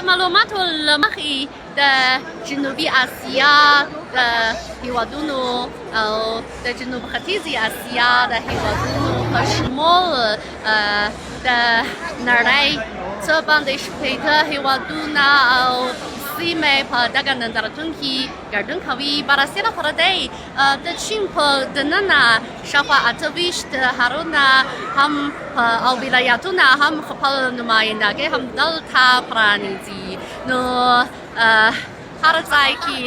معلوماتو له مخې د جنوبي اسیا د هېوادونو او د جنوب ختیځې اسیا د هېوادونو په شمول د نړۍ څه باندې شپېته هېوادونه او سیمې په دغه نندارتون کې ګډون کوي. بررسي لپاره دی د چین په دننه شاوخوا 28 ښارونه هم او ولایتونه هم خپل نمایندګۍ هم دلته پرانیزي. نو هر ځای کې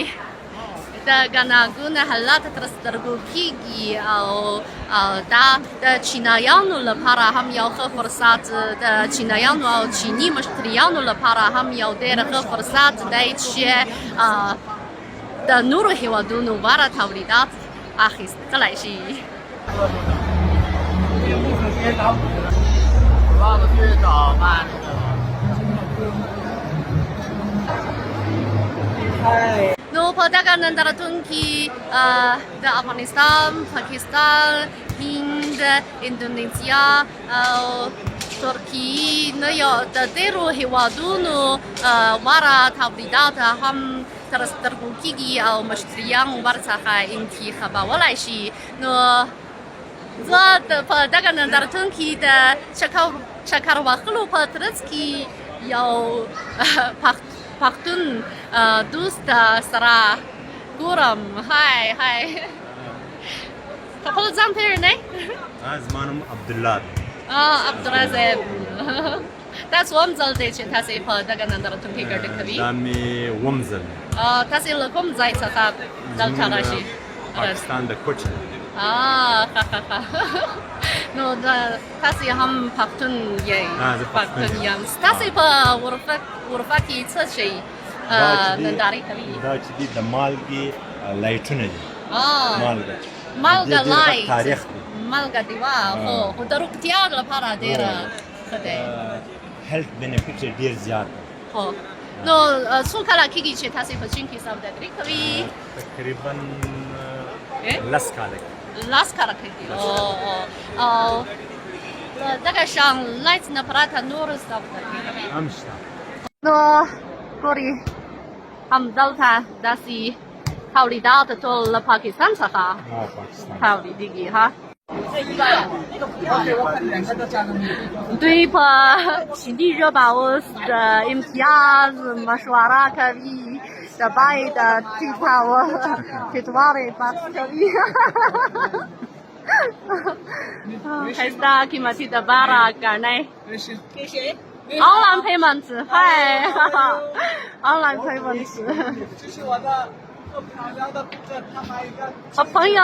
د ګوناګون حالات تر سترګو کېږي او دا د چینایانو لپاره هم یو ښه فرصت، د چینایانو او چیني مشتریانو لپاره هم یو ډېر ښه فرصت دی چې د نورو هېوادونو غوره تولیدات اخیستلی شي. نو په دغه نندارتون کې د افغانستان، پاکستان، هند، اندونیزیا او ترکیې نه یو د ډېرو هېوادونو غوره تولیدات هم تر سترګو کېږي او مشتریان ورڅخه انتخابولی شي. نو زه په دغه نندارتون کې د چکر وهلو په ترڅ کې یو پښتون دوست سره ګورم. های خپل ځان پیژنئ؟ زما نوم عبدالله دی. عبدالرزاق تاسو اووم ځل دی چې تاسې په دغه نندارتون کې ګډون کوي؟ دا مې اووم ځل دی. تاسې له کوم ځای څخه دلته راشئ؟ پاکستان د کوچ نه. ښه نو تاسې هم پښتون یئ؟ پښتون یم. تاسې په اروپا کې څه شی نندارې کوي؟ دا چې دي د مالګې لایټونه دي. مالګه لایټ تاریخ دی. مالګه دی. خو د روغتیا لپاره ډېره ښه دی. هیلث بینیفیټ یې ډېر زیات دی. نو څو کاله کېږي چې تاسې په چین کې سوداګري کوي؟ تقریبا 10 کاله کېږي. 10 کاله کېږي. او دغه شان لایټ نه پرته نور سوداګري کوي؟ هم شته. نو ګورئ همدلته داسې تولیدات ټول له پاکستان څخه تولیدېږي. دوی په چیني ژبه اوس د امتیاز مشوره کوي، د بیې د ټیټوالي بحث کوي. ښایسته قیمتي ډبره ګڼئ. Online payments， 嗨，online payments。这是我的好朋友。